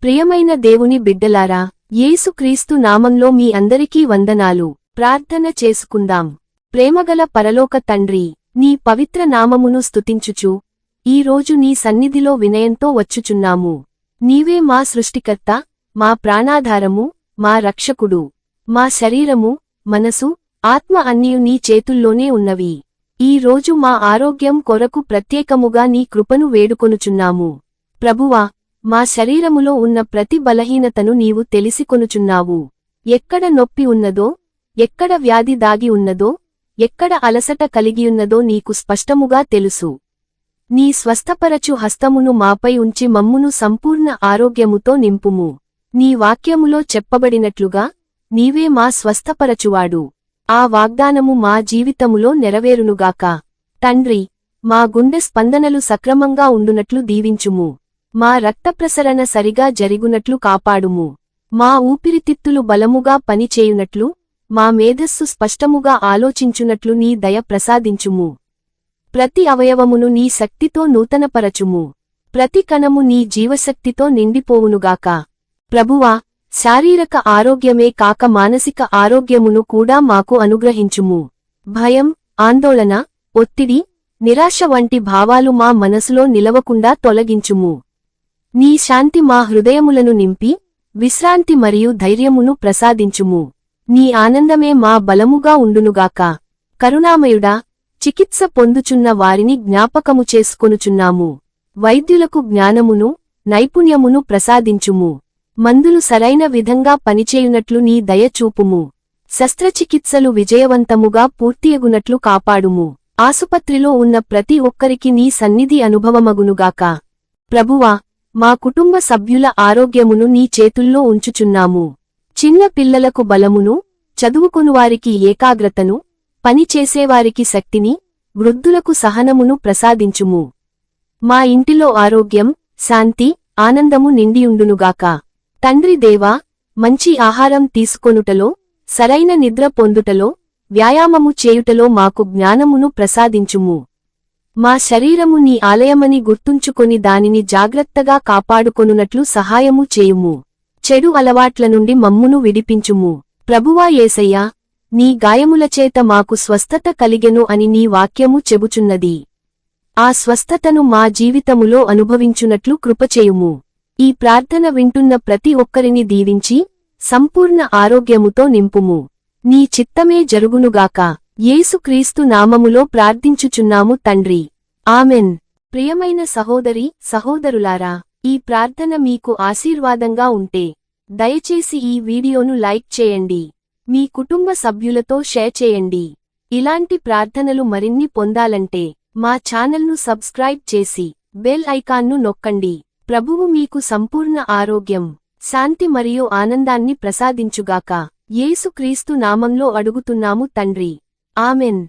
ప్రియమైన దేవుని బిడ్డలారా, యేసుక్రీస్తు నామంలో మీ అందరికీ వందనాలు. ప్రార్థన చేసుకుందాం. ప్రేమగల పరలోక తండ్రి, నీ పవిత్ర నామమును స్తుతించుచు ఈ రోజు నీ సన్నిధిలో వినయంతో వచ్చుచున్నాము. నీవే మా సృష్టికర్త, మా ప్రాణాధారము, మా రక్షకుడు. మా శరీరము, మనసు, ఆత్మ అన్నియు నీ చేతుల్లోనే ఉన్నవి. ఈ రోజు మా ఆరోగ్యం కొరకు ప్రత్యేకముగా నీ కృపను వేడుకొనుచున్నాము. ప్రభువా, మా శరీరములో ఉన్న ప్రతి బలహీనతను నీవు తెలిసికొనుచున్నావు. ఎక్కడ నొప్పి ఉన్నదో, ఎక్కడ వ్యాధి దాగి ఉన్నదో, ఎక్కడ అలసట కలిగియున్నదో నీకు స్పష్టముగా తెలుసు. నీ స్వస్థపరచు హస్తమును మాపై ఉంచి మమ్మును సంపూర్ణ ఆరోగ్యముతో నింపుము. నీ వాక్యములో చెప్పబడినట్లుగా నీవే మా స్వస్థపరచువాడు. ఆ వాగ్దానము మా జీవితములో నెరవేరునుగాక. తండ్రి, మా గుండె స్పందనలు సక్రమంగా ఉండునట్లు దీవించుము. మా రక్తప్రసరణ సరిగా జరుగునట్లు కాపాడుము. మా ఊపిరితిత్తులు బలముగా పనిచేయునట్లు, మా మేధస్సు స్పష్టముగా ఆలోచించునట్లు నీ దయ ప్రసాదించుము. ప్రతి అవయవమును నీ శక్తితో నూతనపరచుము. ప్రతి కణము నీ జీవశక్తితో నిండిపోవునుగాక. ప్రభువా, శారీరక ఆరోగ్యమే కాక మానసిక ఆరోగ్యమును కూడా మాకు అనుగ్రహించుము. భయం, ఆందోళన, ఒత్తిడి, నిరాశ వంటి భావాలు మా మనసులో నిలవకుండా తొలగించుము. నీ శాంతి మా హృదయములను నింపి, విశ్రాంతి మరియు ధైర్యమును ప్రసాదించుము. నీ ఆనందమే మా బలముగా ఉండునుగాక. కరుణామయుడా, చికిత్స పొందుచున్న వారిని జ్ఞాపకము చేసుకొనుచున్నాము. వైద్యులకు జ్ఞానమును, నైపుణ్యమును ప్రసాదించుము. మందులు సరైన విధంగా పనిచేయునట్లు నీ దయ చూపుము. శస్త్రచికిత్సలు విజయవంతముగా పూర్తియగునట్లు కాపాడుము. ఆసుపత్రిలో ఉన్న ప్రతి ఒక్కరికి నీ సన్నిధి అనుభవమగునుగాక. ప్రభువా, మా కుటుంబ సభ్యుల ఆరోగ్యమును నీ చేతుల్లో ఉంచుచున్నాము. చిన్న పిల్లలకు బలమును, చదువుకొనువారికి ఏకాగ్రతను, పనిచేసేవారికి శక్తిని, వృద్ధులకు సహనమును ప్రసాదించుము. మా ఇంటిలో ఆరోగ్యం, శాంతి, ఆనందము నిండియుండునుగాక. తండ్రి దేవా, మంచి ఆహారం తీసుకొనుటలో, సరైన నిద్ర పొందుటలో, వ్యాయామము చేయుటలో మాకు జ్ఞానమును ప్రసాదించుము. మా శరీరము నీ ఆలయమని గుర్తుంచుకొని దానిని జాగ్రత్తగా కాపాడుకొనునట్లు సహాయము చేయుము. చెడు అలవాట్ల నుండి మమ్మును విడిపించుము. ప్రభువా యేసయ్యా, నీ గాయములచేత మాకు స్వస్థత కలిగెను అని నీ వాక్యము చెబుచున్నది. ఆ స్వస్థతను మా జీవితములో అనుభవించునట్లు కృపచేయుము. ఈ ప్రార్థన వింటున్న ప్రతి ఒక్కరిని దీవించి, సంపూర్ణ ఆరోగ్యముతో నింపుము. నీ చిత్తమే జరుగునుగాక. యేసుక్రీస్తు నామములో ప్రార్థించుచున్నాము తండ్రి. ఆమెన్. ప్రియమైన సహోదరి, సహోదరులారా, ఈ ప్రార్థన మీకు ఆశీర్వాదంగా ఉంటే దయచేసి ఈ వీడియోను లైక్ చేయండి. మీ కుటుంబ సభ్యులతో షేర్ చేయండి. ఇలాంటి ప్రార్థనలు మరిన్ని పొందాలంటే మా ఛానల్ను సబ్స్క్రైబ్ చేసి బెల్ ఐకాన్ను నొక్కండి. ప్రభువు మీకు సంపూర్ణ ఆరోగ్యం, శాంతి మరియు ఆనందాన్ని ప్రసాదించుగాక. యేసుక్రీస్తు నామంలో అడుగుతున్నాము తండ్రి. ఆమెన్.